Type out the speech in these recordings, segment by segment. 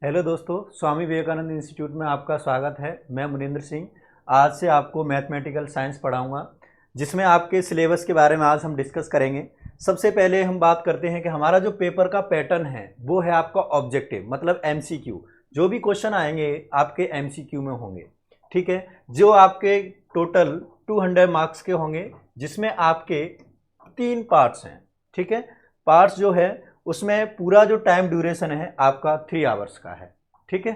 Hello दोस्तों, Swami Vivekananda institute में आपका स्वागत है। मैं मुनिंद्र सिंह आज से आपको मैथमेटिकल साइंस पढ़ाऊंगा, जिसमें आपके सिलेबस के बारे में आज हम डिस्कस करेंगे। सबसे पहले हम बात करते हैं कि हमारा जो पेपर का पैटर्न है वो है आपका ऑब्जेक्टिव, मतलब एमसीक्यू। जो भी क्वेश्चन आएंगे आपके एमसीक्यू में होंगे, ठीक है। जो आपके टोटल 200 मार्क्स के होंगे, जिसमें आपके 3 पार्ट्स हैं, ठीक है। पार्ट्स जो है उसमें पूरा जो टाइम ड्यूरेशन है आपका 3 आवर्स का है, ठीक है।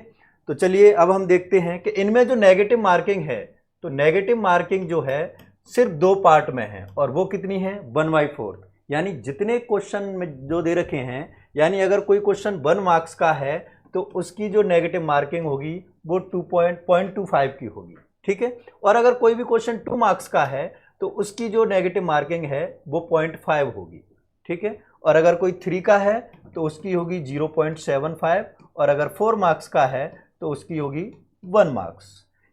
तो चलिए अब हम देखते हैं कि इनमें जो नेगेटिव मार्किंग है, तो नेगेटिव मार्किंग जो है सिर्फ 2 पार्ट में है, और वो कितनी है 1/4। यानी जितने क्वेश्चन में जो दे रखे हैं, यानी अगर कोई क्वेश्चन 1 मार्क्स का है तो उसकी जो नेगेटिव मार्किंग होगी वो 2.25 की होगी, ठीक है। और अगर कोई भी क्वेश्चन 2 मार्क्स का है तो उसकी जो नेगेटिव मार्किंग है वो 0.5 होगी, ठीक है। और अगर कोई 3 का है तो उसकी होगी 0.75, और अगर 4 मार्क्स का है तो उसकी होगी 1 मार्क्स।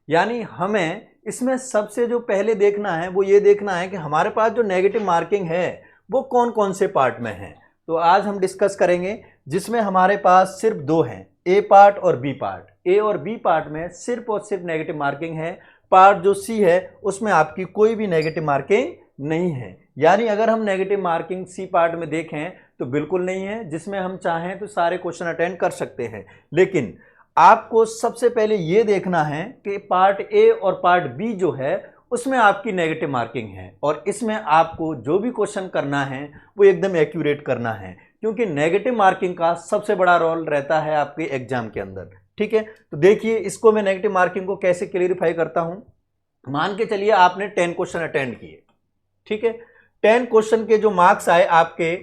यानी हमें इसमें सबसे जो पहले देखना है वो ये देखना है कि हमारे पास जो नेगेटिव मार्किंग है वो कौन कौन से पार्ट में है। तो आज हम डिस्कस करेंगे, जिसमें हमारे पास सिर्फ 2 हैं, ए पार्ट और बी पार्ट। ए और बी पार्ट में सिर्फ और सिर्फ नेगेटिव मार्किंग है। पार्ट जो सी है उसमें आपकी कोई भी नेगेटिव मार्किंग नहीं है। यानी अगर हम नेगेटिव मार्किंग सी पार्ट में देखें तो बिल्कुल नहीं है, जिसमें हम चाहें तो सारे क्वेश्चन अटेंड कर सकते हैं। लेकिन आपको सबसे पहले ये देखना है कि पार्ट ए और पार्ट बी जो है उसमें आपकी नेगेटिव मार्किंग है, और इसमें आपको जो भी क्वेश्चन करना है वो एकदम एक्यूरेट करना है, क्योंकि नेगेटिव मार्किंग का सबसे बड़ा रोल रहता है आपके एग्जाम के अंदर, ठीक है। तो देखिए, इसको मैं नेगेटिव मार्किंग को कैसे क्लियरिफाई करता हूं। मान के चलिए आपने 10 क्वेश्चन अटेंड किए, ठीक है। 10 क्वेश्चन के जो मार्क्स आए आपके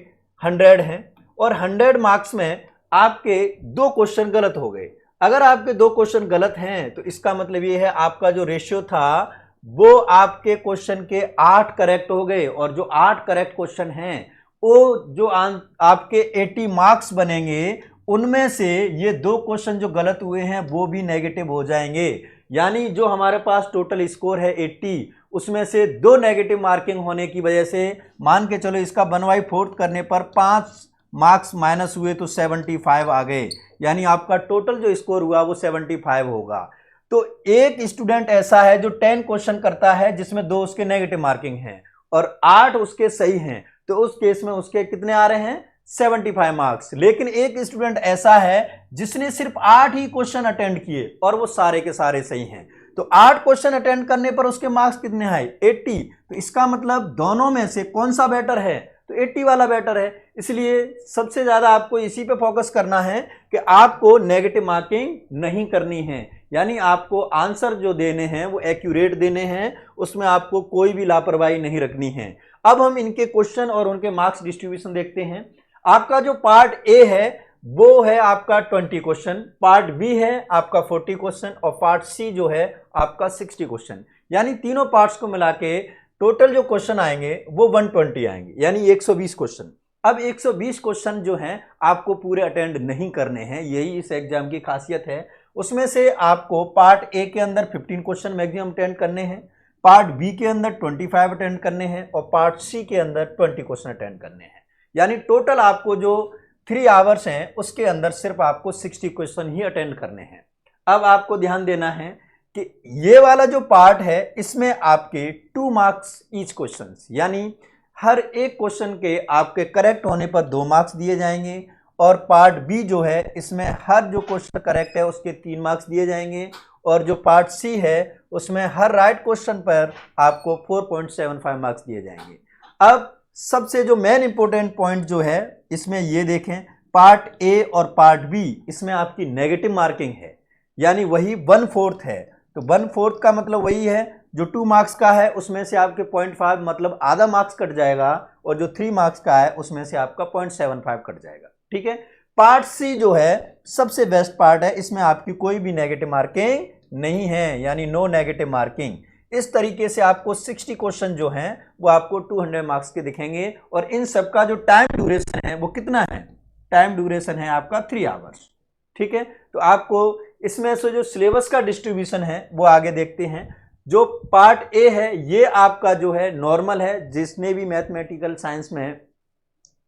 100 हैं, और 100 मार्क्स में आपके 2 क्वेश्चन गलत हो गए। अगर आपके 2 क्वेश्चन गलत हैं तो इसका मतलब ये है आपका जो रेशियो था वो आपके क्वेश्चन के 8 करेक्ट हो गए, और जो 8 करेक्ट क्वेश्चन हैं वो जो आपके 80 मार्क्स बनेंगे, उनमें से ये 2 क्वेश्चन जो गलत हुए हैं वो भी नेगेटिव हो जाएंगे। यानी जो हमारे पास टोटल स्कोर है 80, उसमें से 2 नेगेटिव मार्किंग होने की वजह से मान के चलो इसका 1/4 करने पर 5 मार्क्स माइनस हुए तो 75 आ गए। यानी आपका टोटल जो स्कोर हुआ वो 75 होगा। तो एक स्टूडेंट ऐसा है जो 10 क्वेश्चन करता है जिसमें 2 उसके नेगेटिव मार्किंग हैं और 8 उसके सही हैं, तो उस केस में उसके कितने आ रहे हैं 75 मार्क्स। लेकिन एक स्टूडेंट ऐसा है जिसने सिर्फ 8 ही क्वेश्चन अटेंड किए और वो सारे के सारे सही हैं, तो 8 क्वेश्चन अटेंड करने पर उसके मार्क्स कितने आए 80। तो इसका मतलब दोनों में से कौन सा बेटर है, तो 80 वाला बेटर है। इसलिए सबसे ज्यादा आपको इसी पे फोकस करना है कि आपको नेगेटिव मार्किंग नहीं करनी है। यानी आपको आंसर जो देने हैं वो एक्यूरेट देने हैं, उसमें आपको कोई भी लापरवाही नहीं रखनी है। अब हम इनके क्वेश्चन और उनके मार्क्स डिस्ट्रीब्यूशन देखते हैं। आपका जो पार्ट ए है वो है आपका 20 क्वेश्चन, पार्ट बी है आपका 40 क्वेश्चन, और पार्ट सी जो है आपका 60 क्वेश्चन। यानी तीनों पार्ट्स को मिला के टोटल जो क्वेश्चन आएंगे वो 120 आएंगे, यानी 120 क्वेश्चन। अब 120 क्वेश्चन जो हैं आपको पूरे अटेंड नहीं करने हैं, यही इस एग्जाम की खासियत है। उसमें से आपको पार्ट ए के अंदर 15 क्वेश्चन मैक्सिमम अटेंड करने हैं, पार्ट बी के अंदर 25 अटेंड करने हैं, और पार्ट सी के अंदर 20 क्वेश्चन अटेंड करने हैं। यानी टोटल आपको जो 3 आवर्स हैं उसके अंदर सिर्फ आपको 60 क्वेश्चन ही अटेंड करने हैं। अब आपको ध्यान देना है कि ये वाला जो पार्ट है इसमें आपके 2 मार्क्स ईच क्वेश्चन, यानी हर एक क्वेश्चन के आपके करेक्ट होने पर 2 मार्क्स दिए जाएंगे, और पार्ट बी जो है इसमें हर जो क्वेश्चन करेक्ट है उसके 3 मार्क्स दिए जाएंगे, और जो पार्ट सी है उसमें हर राइट क्वेश्चन पर आपको 4.75 मार्क्स दिए जाएंगे। अब सबसे जो मेन इंपॉर्टेंट पॉइंट जो है इसमें ये देखें, पार्ट ए और पार्ट बी इसमें आपकी नेगेटिव मार्किंग है, यानी वही 1/4 है। तो 1/4 का मतलब वही है जो 2 मार्क्स का है उसमें से आपके 0.5 मतलब आधा मार्क्स कट जाएगा, और जो 3 मार्क्स का है उसमें से आपका 0.75 कट जाएगा, ठीक है। पार्ट सी जो है सबसे बेस्ट पार्ट है, इसमें आपकी कोई भी नेगेटिव मार्किंग नहीं है, यानी नो नेगेटिव मार्किंग। इस तरीके से आपको 60 क्वेश्चन जो हैं वो आपको 200 मार्क्स के दिखेंगे, और इन सब का जो टाइम ड्यूरेशन है वो कितना है, टाइम ड्यूरेशन है आपका 3 आवर्स, ठीक है। तो आपको इसमें से जो सिलेबस का डिस्ट्रीब्यूशन है वो आगे देखते हैं। जो पार्ट ए है ये आपका जो है नॉर्मल है, जिसने भी मैथमेटिकल साइंस में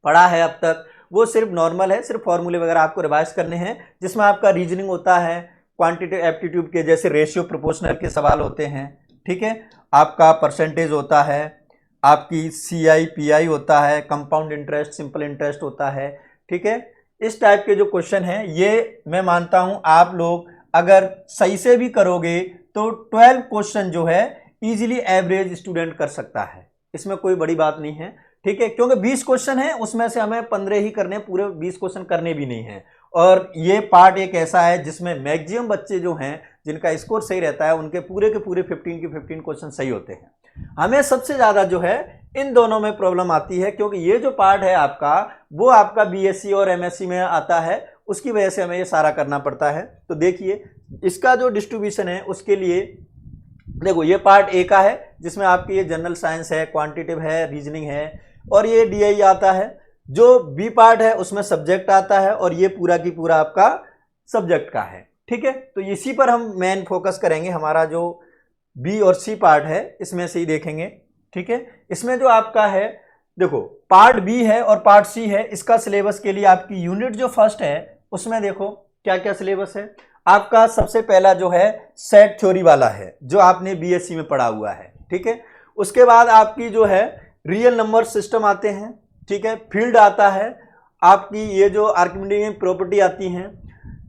पढ़ा है अब तक वो सिर्फ नॉर्मल है, सिर्फ फॉर्मूले वगैरह आपको रिवाइज करने हैं, जिसमें आपका रीजनिंग होता है, क्वांटिटेटिव एप्टीट्यूड के जैसे रेशियो प्रोपोर्शनल के सवाल होते हैं, ठीक है, आपका परसेंटेज होता है, आपकी CI PI होता है, कंपाउंड इंटरेस्ट, सिंपल इंटरेस्ट होता है, ठीक है। इस टाइप के जो क्वेश्चन हैं ये मैं मानता हूं आप लोग अगर सही से भी करोगे तो 12 क्वेश्चन जो है इजीली एवरेज स्टूडेंट कर सकता है, इसमें कोई बड़ी बात नहीं है, ठीक है, क्योंकि 20 क्वेश्चन है, उसमें से हमें 15 ही करने, पूरे 20 क्वेश्चन करने भी नहीं है। और ये पार्ट एक ऐसा है जिसमें मैक्सिमम बच्चे जो हैं जिनका स्कोर सही रहता है उनके पूरे के पूरे 15 के 15 क्वेश्चन सही होते हैं। हमें सबसे ज्यादा जो है इन दोनों में प्रॉब्लम आती है, क्योंकि ये जो पार्ट है आपका वो आपका BSc और MSc में आता है, उसकी वजह से हमें ये सारा करना पड़ता है। तो देखिए इसका जो डिस्ट्रीब्यूशन है उसके लिए देखो, ये पार्ट ए का है जिसमें आपकी ये जनरल साइंस है, क्वांटिटेटिव है, रीजनिंग है, और ये DI आता है। जो बी पार्ट है उसमें सब्जेक्ट आता है, और ये पूरा की पूरा आपका सब्जेक्ट का है, ठीक है। तो इसी पर हम मेन फोकस करेंगे, हमारा जो बी और सी पार्ट है इसमें से ही देखेंगे, ठीक है। इसमें जो आपका है देखो, पार्ट बी है और पार्ट सी है, इसका सिलेबस के लिए आपकी यूनिट जो फर्स्ट है उसमें देखो क्या क्या सिलेबस है। आपका सबसे पहला जो है सेट थ्योरी वाला है जो आपने BSc में पढ़ा हुआ है, ठीक है। उसके बाद आपकी जो है रियल नंबर सिस्टम आते हैं, ठीक है, फील्ड आता है, आपकी ये जो आर्किमिडीज प्रॉपर्टी आती हैं,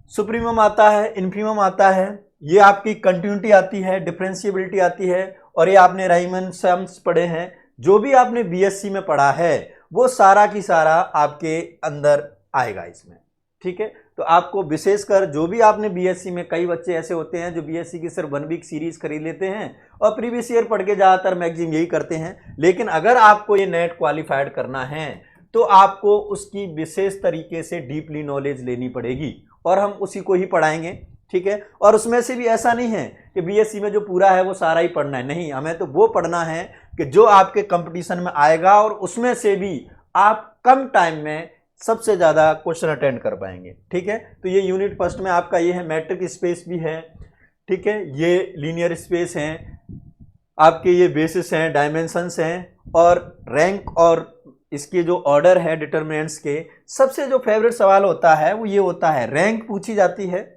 सुप्रीमम आता है, इन्फीमम आता है, ये आपकी कंटिन्यूटी आती है, डिफरेंशिएबिलिटी आती है, और ये आपने राइमन सम्स पढ़े हैं। जो भी आपने BSc में पढ़ा है वो सारा की सारा आपके अंदर आएगा इसमें, ठीक है। तो आपको विशेषकर जो भी आपने BSc में, कई बच्चे ऐसे होते हैं जो BSc की सिर्फ 1 वीक सीरीज खरीद लेते हैं और प्रीवियस ईयर पढ़ के ज़्यादातर मैगजीन यही करते हैं, लेकिन अगर आपको ये नेट क्वालिफाइड करना है तो आपको उसकी विशेष तरीके से डीपली नॉलेज लेनी पड़ेगी, और हम उसी को ही पढ़ाएंगे, ठीक है। और उसमें से भी ऐसा नहीं है कि BSc में जो पूरा है वो सारा ही पढ़ना है, नहीं, हमें तो वो पढ़ना है कि जो आपके कंपटीशन में आएगा और उसमें से भी आप कम टाइम में सबसे ज़्यादा क्वेश्चन अटेंड कर पाएंगे, ठीक है। तो ये यूनिट फर्स्ट में आपका ये है, मैट्रिक स्पेस भी है, ठीक है, ये लीनियर स्पेस हैं, आपके ये बेसिस हैं, डायमेंशंस हैं, और रैंक और इसके जो ऑर्डर है डिटर्मिनेंट्स के। सबसे जो फेवरेट सवाल होता है वो ये होता है, रैंक पूछी जाती है।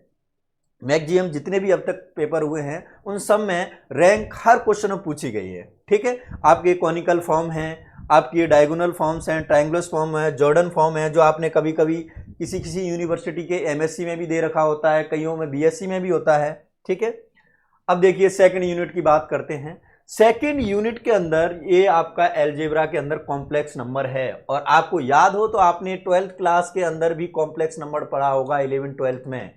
मैक्सिमम जितने भी अब तक पेपर हुए हैं उन सब में रैंक हर क्वेश्चन में पूछी गई है, ठीक है। आपके कॉनिकल फॉर्म हैं, आपकी ये डायगोनल फॉर्म्स हैं, ट्रायंगुलर फॉर्म है, जॉर्डन फॉर्म है, जो आपने कभी कभी किसी यूनिवर्सिटी के MSc में भी दे रखा होता है, कईयों में BSc में भी होता है, ठीक है। अब देखिए सेकंड यूनिट की बात करते हैं। सेकंड यूनिट के अंदर ये आपका अलजेब्रा के अंदर कॉम्प्लेक्स नंबर है, और आपको याद हो तो आपने 12th क्लास के अंदर भी कॉम्प्लेक्स नंबर पढ़ा होगा 11th 12th में।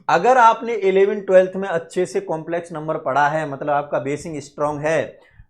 अगर आपने 11th 12th में अच्छे से कॉम्प्लेक्स नंबर पढ़ा है, मतलब आपका बेसिक स्ट्रांग है,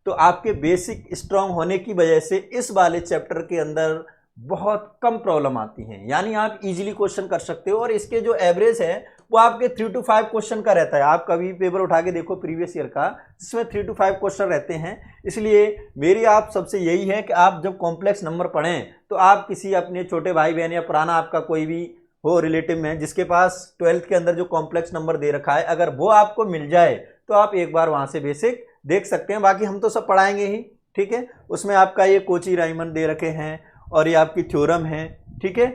तो आपके बेसिक स्ट्रांग होने की वजह से इस वाले चैप्टर के अंदर बहुत कम प्रॉब्लम आती हैं, यानी आप इजीली क्वेश्चन कर सकते हो। और इसके जो एवरेज है वो आपके 3 to 5 क्वेश्चन का रहता है। आप कभी पेपर उठा के देखो प्रीवियस ईयर का, जिसमें 3 to 5 क्वेश्चन रहते हैं। इसलिए मेरी आप सबसे यही है कि आप जब कॉम्प्लेक्स नंबर पढ़ें तो आप किसी अपने छोटे भाई बहन या पुराना आपका कोई भी हो रिलेटिव में जिसके पास 12th के अंदर जो कॉम्प्लेक्स नंबर दे रखा है, अगर वो आपको मिल जाए तो आप एक बार वहाँ से बेसिक देख सकते हैं। बाकी हम तो सब पढ़ाएंगे ही, ठीक है। उसमें आपका ये कोची राइमन दे रखे हैं, और ये आपकी थ्योरम है, ठीक है।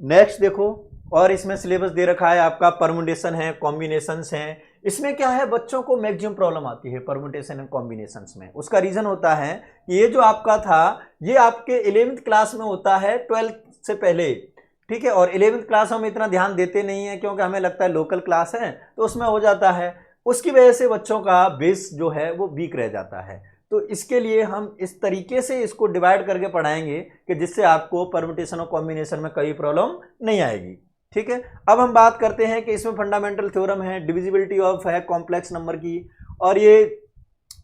नेक्स्ट देखो, और इसमें सिलेबस दे रखा है आपका परमुटेशन है, कॉम्बिनेशंस हैं। इसमें क्या है, बच्चों को मैक्सिमम प्रॉब्लम आती है परमुटेशन एंड कॉम्बिनेशंस में। उसका रीजन होता है कि ये जो आपका था ये आपके 11th क्लास में होता है 12th से पहले, ठीक है। और 11th क्लास हम इतना ध्यान देते नहीं है क्योंकि हमें लगता है लोकल क्लास है तो उसमें हो जाता है, उसकी वजह से बच्चों का बेस जो है वो वीक रह जाता है। तो इसके लिए हम इस तरीके से इसको डिवाइड करके पढ़ाएंगे कि जिससे आपको परम्यूटेशन और कॉम्बिनेशन में कोई प्रॉब्लम नहीं आएगी, ठीक है। अब हम बात करते हैं कि इसमें फंडामेंटल थ्योरम है, डिविजिबिलिटी ऑफ है कॉम्प्लेक्स नंबर की, और ये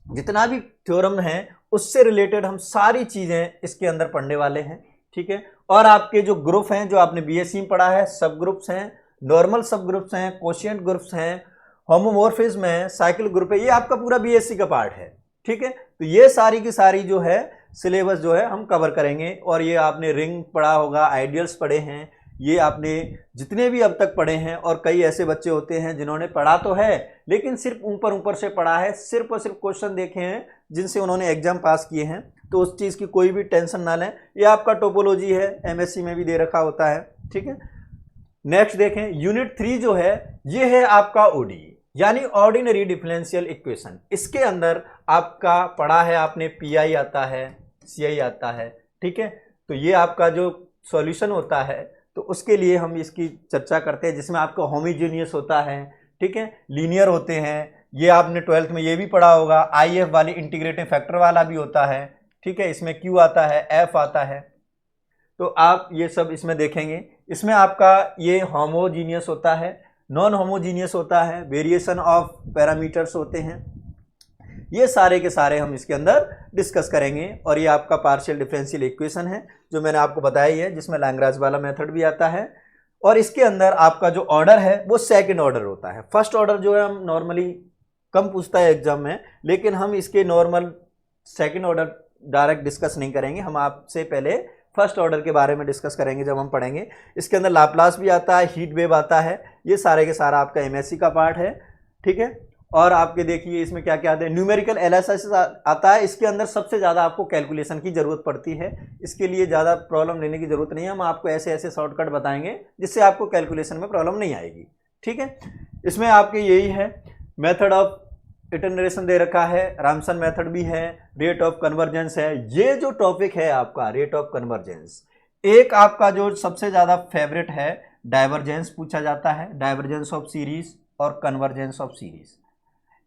जितना भी थ्योरम है उससे रिलेटेड हम सारी चीज़ें इसके अंदर पढ़ने वाले हैं, ठीक है। और आपके जो ग्रुप हैं जो आपने BSc में पढ़ा है, सब ग्रुप्स हैं, नॉर्मल सब ग्रुप्स हैं, कोशिएंट ग्रुप्स हैं, होमोमॉर्फिज्म है, साइकिल ग्रुप है, ये आपका पूरा BSc का पार्ट है, ठीक है। तो ये सारी की सारी जो है सिलेबस जो है हम कवर करेंगे। और ये आपने रिंग पढ़ा होगा, आइडियल्स पढ़े हैं, ये आपने जितने भी अब तक पढ़े हैं। और कई ऐसे बच्चे होते हैं जिन्होंने पढ़ा तो है लेकिन सिर्फ ऊपर ऊपर से पढ़ा है, सिर्फ और सिर्फ क्वेश्चन देखे हैं जिनसे उन्होंने एग्जाम पास किए हैं। तो उस चीज़ की कोई भी टेंशन ना लें। ये आपका टोपोलॉजी है, एमएससी में भी दे रखा होता है, ठीक है। नेक्स्ट देखें, यूनिट 3 जो है ये है आपका ओडी यानी ऑर्डिनरी डिफरेंशियल इक्वेशन। इसके अंदर आपका पढ़ा है आपने, पीआई आता है, सीआई आता है, ठीक है। तो ये आपका जो सॉल्यूशन होता है तो उसके लिए हम इसकी चर्चा करते हैं, जिसमें आपका होमोजेनियस होता है, ठीक है, लीनियर होते हैं। ये आपने 12th में ये भी पढ़ा होगा, आईएफ वाली इंटीग्रेटिंग फैक्टर वाला भी होता है, ठीक है। इसमें क्यू आता है, एफ आता है, तो आप ये सब इसमें देखेंगे। इसमें आपका ये होमोजीनियस होता है, नॉन होमोजीनियस होता है, वेरिएशन ऑफ पैरामीटर्स होते हैं। ये सारे के सारे हम इसके अंदर डिस्कस करेंगे। और ये आपका पार्शियल डिफरेंशियल इक्वेशन है जो मैंने आपको बताई है, जिसमें लैग्रांज वाला मेथड भी आता है। और इसके अंदर आपका जो ऑर्डर है वो सेकंड ऑर्डर होता है। फर्स्ट ऑर्डर जो है हम नॉर्मली कम पूछता है एग्जाम में, लेकिन हम इसके normal second order direct discuss नहीं करेंगे। हम आपसे पहले फर्स्ट ऑर्डर के बारे में डिस्कस करेंगे जब हम पढ़ेंगे। इसके अंदर लाप्लास भी आता है, हीट वेव आता है, ये सारे के सारा आपका एमएससी का पार्ट है, ठीक है। और आपके देखिए इसमें क्या क्या आता है, न्यूमेरिकल एनालिसिस आता है। इसके अंदर सबसे ज़्यादा आपको कैलकुलेशन की ज़रूरत पड़ती है, इसके लिए ज़्यादा प्रॉब्लम लेने की ज़रूरत नहीं है। हम आपको ऐसे ऐसे शॉर्टकट बताएंगे जिससे आपको कैलकुलेशन में प्रॉब्लम नहीं आएगी, ठीक है। इसमें आपके यही है, मेथड ऑफ इटरेशन दे रखा है, रामसन मेथड भी है, रेट ऑफ कन्वर्जेंस है। ये जो टॉपिक है आपका रेट ऑफ कन्वर्जेंस, एक आपका जो सबसे ज़्यादा फेवरेट है, डाइवर्जेंस पूछा जाता है, डाइवर्जेंस ऑफ सीरीज और कन्वर्जेंस ऑफ सीरीज।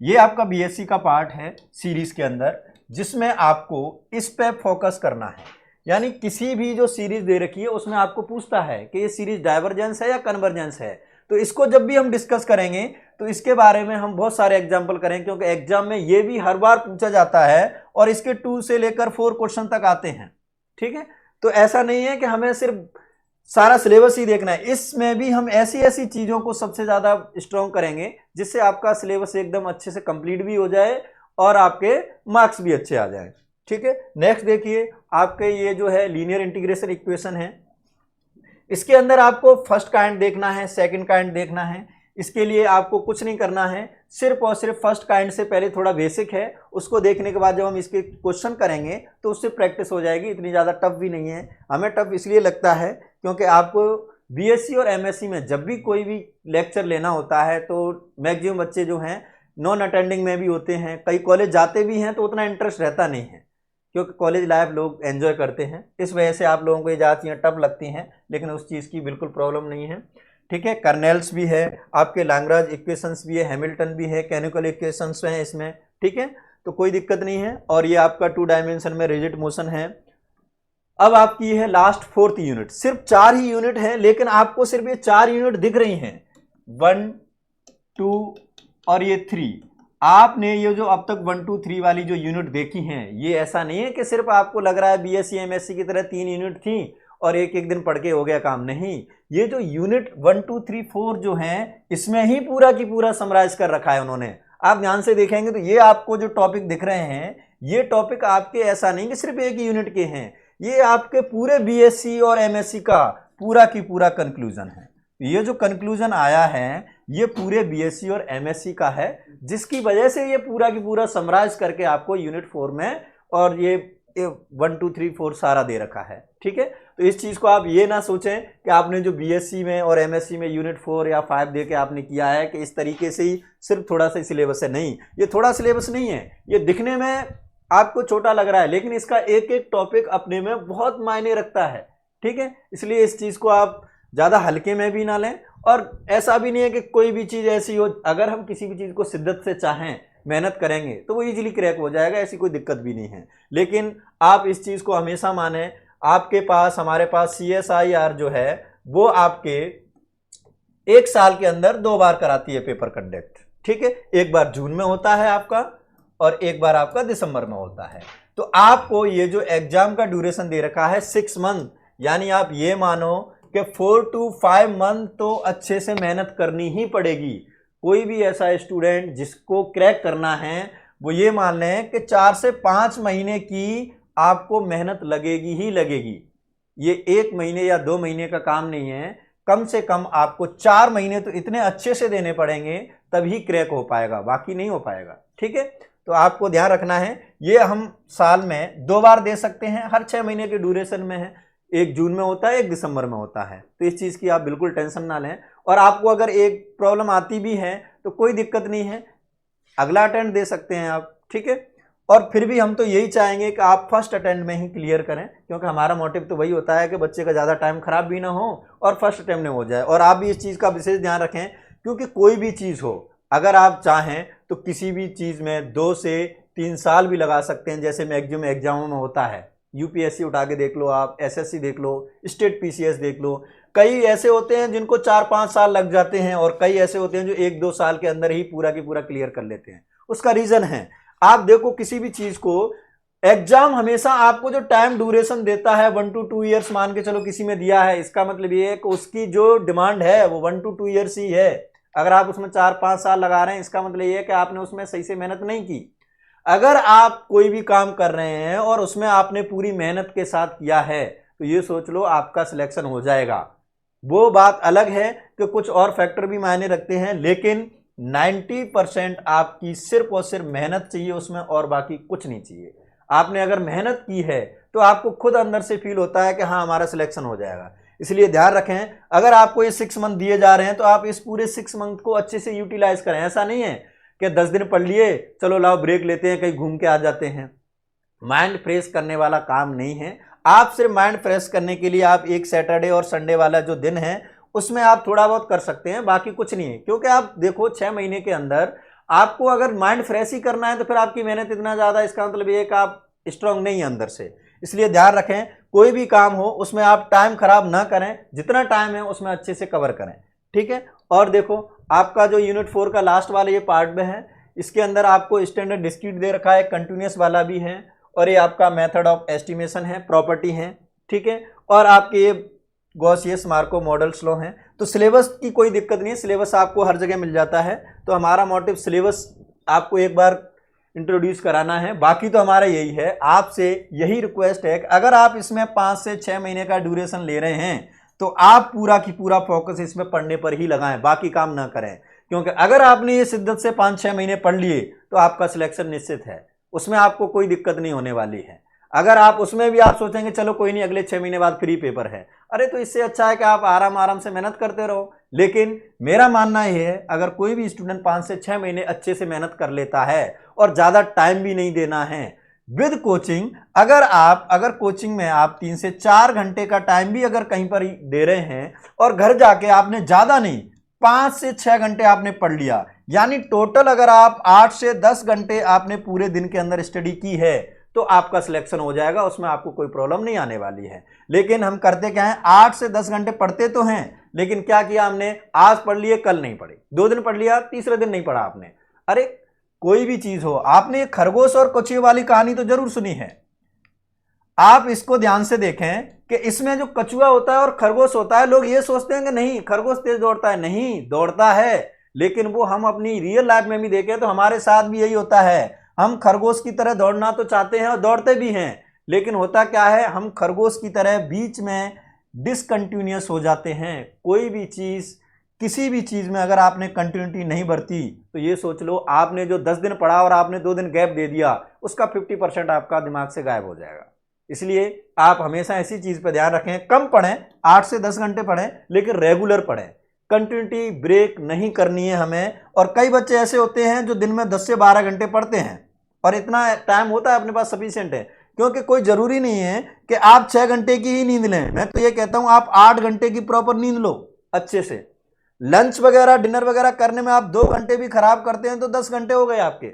ये आपका बीएससी का पार्ट है सीरीज के अंदर, जिसमें आपको इस पे फोकस करना है। यानी किसी भी जो सीरीज दे रखी है उसमें आपको पूछता है कि ये सीरीज डाइवर्जेंस है या कन्वर्जेंस है। तो इसको जब भी हम डिस्कस करेंगे तो इसके बारे में हम बहुत सारे एग्जाम्पल करेंगे, क्योंकि एग्जाम में ये भी हर बार पूछा जाता है और इसके 2 से लेकर 4 क्वेश्चन तक आते हैं, ठीक है। तो ऐसा नहीं है कि हमें सिर्फ सारा सिलेबस ही देखना है, इसमें भी हम ऐसी ऐसी चीज़ों को सबसे ज़्यादा स्ट्रॉन्ग करेंगे जिससे आपका सिलेबस एकदम अच्छे से कंप्लीट भी हो जाए और आपके मार्क्स भी अच्छे आ जाए, ठीक है। नेक्स्ट देखिए, आपके ये जो है लीनियर इंटीग्रेशन इक्वेशन है। इसके अंदर आपको फर्स्ट काइंड देखना है, सेकंड काइंड देखना है। इसके लिए आपको कुछ नहीं करना है, सिर्फ और सिर्फ फर्स्ट काइंड से पहले थोड़ा बेसिक है, उसको देखने के बाद जब हम इसके क्वेश्चन करेंगे तो उससे प्रैक्टिस हो जाएगी। इतनी ज़्यादा टफ भी नहीं है। हमें टफ इसलिए लगता है क्योंकि आपको बीएससी और एमएससी में जब भी कोई भी लेक्चर लेना होता है तो मैक्सिमम बच्चे जो हैं नॉन अटेंडिंग में भी होते हैं, कई कॉलेज जाते भी हैं तो उतना इंटरेस्ट रहता नहीं है, क्योंकि कॉलेज लाइफ लोग एंजॉय करते हैं। इस वजह से आप लोगों को ये ज़्यादा चीज़ें टफ लगती हैं, लेकिन उस चीज़ की बिल्कुल प्रॉब्लम नहीं है, ठीक है। कर्नेल्स भी है, आपके लैग्रांज इक्वेशंस भी है, हैमिल्टन भी है, कैनोनिकल इक्वेशंस हैं इसमें, ठीक है। तो कोई दिक्कत नहीं है। और ये आपका 2 डायमेंशन में रिजिड मोशन है। अब आपकी है लास्ट 4th यूनिट। सिर्फ 4 ही यूनिट है, लेकिन आपको सिर्फ ये 4 यूनिट दिख रही हैं, 1, 2 और ये 3। आपने ये जो अब तक 1, 2, 3 वाली जो यूनिट देखी हैं, ये ऐसा नहीं है कि सिर्फ आपको लग रहा है बीएससी एमएससी की तरह 3 यूनिट थी और एक एक दिन पढ़ के हो गया काम। नहीं, ये जो यूनिट 1, 2, 3, 4 जो हैं, इसमें ही पूरा की पूरा समराइज कर रखा है उन्होंने। आप ध्यान से देखेंगे तो ये आपको जो टॉपिक दिख रहे हैं, ये टॉपिक आपके ऐसा नहीं कि सिर्फ एक यूनिट के हैं, ये आपके पूरे बीएससी और एमएससी का पूरा की पूरा कंक्लूजन है। ये जो कंक्लूजन आया है ये पूरे बीएससी और एमएससी का है, जिसकी वजह से ये पूरा की पूरा समराइज करके आपको यूनिट 4 में और ये 1, 2, 3, 4 सारा दे रखा है, ठीक है। तो इस चीज़ को आप ये ना सोचें कि आपने जो बीएससी में और एमएससी में यूनिट 4 या 5 दे के आपने किया है कि इस तरीके से ही सिर्फ थोड़ा सा सिलेबस है। नहीं, ये थोड़ा सिलेबस नहीं है, ये दिखने में आपको छोटा लग रहा है, लेकिन इसका एक एक टॉपिक अपने में बहुत मायने रखता है, ठीक है। इसलिए इस चीज़ को आप ज़्यादा हल्के में भी ना लें। और ऐसा भी नहीं है कि कोई भी चीज़ ऐसी हो, अगर हम किसी भी चीज़ को शिद्दत से चाहें, मेहनत करेंगे तो वो इजीली क्रैक हो जाएगा, ऐसी कोई दिक्कत भी नहीं है। लेकिन आप इस चीज़ को हमेशा माने, आपके पास हमारे पास CSIR जो है वो आपके 1 साल के अंदर 2 बार कराती है पेपर कंडक्ट, ठीक है। एक बार जून में होता है आपका और एक बार आपका दिसंबर में होता है। तो आपको ये जो एग्जाम का ड्यूरेशन दे रखा है 6 मंथ, यानी आप ये मानो कि 4 to 5 मंथ तो अच्छे से मेहनत करनी ही पड़ेगी। कोई भी ऐसा स्टूडेंट जिसको क्रैक करना है वो ये मान लें कि 4 से 5 महीने की आपको मेहनत लगेगी ही लगेगी। ये 1 महीने या 2 महीने का काम नहीं है, कम से कम आपको 4 महीने तो इतने अच्छे से देने पड़ेंगे तभी क्रैक हो पाएगा, बाकी नहीं हो पाएगा, ठीक है। तो आपको ध्यान रखना है ये हम साल में 2 बार दे सकते हैं, हर 6 महीने के ड्यूरेशन में है। एक जून में होता है, एक दिसंबर में होता है। तो इस चीज़ की आप बिल्कुल टेंशन ना लें। और आपको अगर एक प्रॉब्लम आती भी है तो कोई दिक्कत नहीं है, अगला अटेम्प्ट दे सकते हैं आप, ठीक है। और फिर भी हम तो यही चाहेंगे कि आप फर्स्ट अटेम्प्ट में ही क्लियर करें, क्योंकि हमारा मोटिव तो वही होता है कि बच्चे का ज़्यादा टाइम खराब भी ना हो और फर्स्ट अटेम्प्ट में हो जाए। और आप भी इस चीज़ का विशेष ध्यान रखें, क्योंकि कोई भी चीज़ हो, अगर आप चाहें तो किसी भी चीज़ में 2 से 3 साल भी लगा सकते हैं। जैसे मैक्सिमम एग्जामों में होता है, यूपीएससी उठा के देख लो, आप एसएससी देख लो, स्टेट पीसीएस देख लो, कई ऐसे होते हैं जिनको 4-5 साल लग जाते हैं और कई ऐसे होते हैं जो 1-2 साल के अंदर ही पूरा की पूरा क्लियर कर लेते हैं। उसका रीज़न है, आप देखो किसी भी चीज़ को, एग्जाम हमेशा आपको जो टाइम ड्यूरेशन देता है 1 to 2 ईयर्स मान के चलो किसी में दिया है, इसका मतलब ये है कि उसकी जो डिमांड है वो 1 to 2 ईयर्स ही है। अगर आप उसमें 4-5 साल लगा रहे हैं, इसका मतलब ये है कि आपने उसमें सही से मेहनत नहीं की। अगर आप कोई भी काम कर रहे हैं और उसमें आपने पूरी मेहनत के साथ किया है तो ये सोच लो आपका सिलेक्शन हो जाएगा। वो बात अलग है कि कुछ और फैक्टर भी मायने रखते हैं, लेकिन 90% आपकी सिर्फ और सिर्फ मेहनत चाहिए उसमें, और बाकी कुछ नहीं चाहिए। आपने अगर मेहनत की है तो आपको खुद अंदर से फील होता है कि हाँ हमारा सिलेक्शन हो जाएगा। इसलिए ध्यान रखें, अगर आपको ये 6 मंथ दिए जा रहे हैं तो आप इस पूरे 6 मंथ को अच्छे से यूटिलाइज करें। ऐसा नहीं है कि 10 दिन पढ़ लिए, चलो लाओ ब्रेक लेते हैं, कहीं घूम के आ जाते हैं। माइंड फ्रेश करने वाला काम नहीं है। आप सिर्फ माइंड फ्रेश करने के लिए आप एक सैटरडे और संडे वाला जो दिन है उसमें आप थोड़ा बहुत कर सकते हैं, बाकी कुछ नहीं है। क्योंकि आप देखो 6 महीने के अंदर आपको अगर माइंड फ्रेश ही करना है तो फिर आपकी मेहनत इतना ज़्यादा, इसका मतलब ये कि आप स्ट्रांग नहीं है अंदर से। इसलिए ध्यान रखें, कोई भी काम हो उसमें आप टाइम खराब ना करें, जितना टाइम है उसमें अच्छे से कवर करें, ठीक है। और देखो आपका जो यूनिट 4 का लास्ट वाला ये पार्ट में है, इसके अंदर आपको स्टैंडर्ड डिस्क्रीट दे रखा है, कंटिन्यूस वाला भी है, और ये आपका मेथड ऑफ एस्टिमेशन है, प्रॉपर्टी है, ठीक है। और आपके ये गॉसियस मार्कोव मॉडल्स लॉ हैं। तो सिलेबस की कोई दिक्कत नहीं है, सिलेबस आपको हर जगह मिल जाता है। तो हमारा मोटिव सिलेबस आपको एक बार इंट्रोड्यूस कराना है, बाकी तो हमारा यही है। आपसे यही रिक्वेस्ट है कि अगर आप इसमें 5 से 6 महीने का ड्यूरेशन ले रहे हैं तो आप पूरा की पूरा फोकस इसमें पढ़ने पर ही लगाएं, बाकी काम ना करें। क्योंकि अगर आपने ये शिद्दत से 5-6 महीने पढ़ लिए तो आपका सिलेक्शन निश्चित है, उसमें आपको कोई दिक्कत नहीं होने वाली है। अगर आप उसमें भी आप सोचेंगे चलो कोई नहीं अगले 6 महीने बाद फ्री पेपर है, अरे तो इससे अच्छा है कि आप आराम आराम से मेहनत करते रहो। लेकिन मेरा मानना यह है, अगर कोई भी स्टूडेंट 5 से 6 महीने अच्छे से मेहनत कर लेता है और ज़्यादा टाइम भी नहीं देना है विद कोचिंग, अगर कोचिंग में आप 3 से 4 घंटे का टाइम भी अगर कहीं पर दे रहे हैं और घर जाके आपने ज़्यादा नहीं 5 से 6 घंटे आपने पढ़ लिया, यानी टोटल अगर आप 8 से 10 घंटे आपने पूरे दिन के अंदर स्टडी की है तो आपका सिलेक्शन हो जाएगा, उसमें आपको कोई प्रॉब्लम नहीं आने वाली है। लेकिन हम करते क्या हैं, 8 से 10 घंटे पढ़ते तो हैं, लेकिन क्या किया हमने, आज पढ़ लिए कल नहीं पढ़े, 2 दिन पढ़ लिया तीसरे दिन नहीं पढ़ा आपने। अरे कोई भी चीज हो, आपने खरगोश और कछुए वाली कहानी तो जरूर सुनी है। आप इसको ध्यान से देखें कि इसमें जो कछुआ होता है और खरगोश होता है, लोग ये सोचते हैं कि नहीं खरगोश तेज दौड़ता है, नहीं दौड़ता है, लेकिन वो हम अपनी रियल लाइफ में भी देखें तो हमारे साथ भी यही होता है। हम खरगोश की तरह दौड़ना तो चाहते हैं और दौड़ते भी हैं, लेकिन होता क्या है, हम खरगोश की तरह बीच में डिसकंटिन्यूअस हो जाते हैं। कोई भी चीज, किसी भी चीज में अगर आपने कंटिन्यूटी नहीं बरती तो ये सोच लो आपने जो 10 दिन पढ़ा और आपने 2 दिन गैप दे दिया, उसका 50% आपका दिमाग से गायब हो जाएगा। इसलिए आप हमेशा ऐसी चीज पर ध्यान रखें, कम पढ़ें, 8 से 10 घंटे पढ़ें, लेकिन रेगुलर पढ़ें, कंटिन्यूटी ब्रेक नहीं करनी है हमें। और कई बच्चे ऐसे होते हैं जो दिन में 10 से 12 घंटे पढ़ते हैं और इतना टाइम होता है अपने पास सफिशिएंट है, क्योंकि कोई जरूरी नहीं है कि आप 6 घंटे की ही नींद लें। मैं तो ये कहता हूं आप 8 घंटे की प्रॉपर नींद लो अच्छे से। लंच वगैरह डिनर वगैरह करने में आप 2 घंटे भी खराब करते हैं तो 10 घंटे हो गए आपके,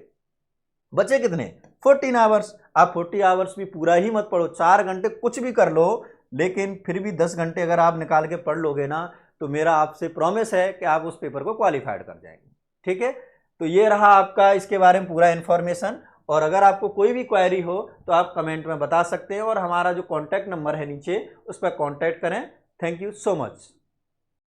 बचे कितने, 14 आवर्स। आप 40 आवर्स भी पूरा ही मत पढ़ो, 4 घंटे कुछ भी कर लो, लेकिन फिर भी 10 घंटे अगर आप निकाल के पढ़ लोगे ना तो मेरा आपसे प्रॉमिस है कि आप उस पेपर को क्वालिफाइड कर जाएंगे, ठीक है। तो ये रहा आपका इसके बारे में पूरा इन्फॉर्मेशन। और अगर आपको कोई भी क्वेरी हो तो आप कमेंट में बता सकते हैं, और हमारा जो कॉन्टैक्ट नंबर है नीचे उस पर कॉन्टैक्ट करें। Thank you so much.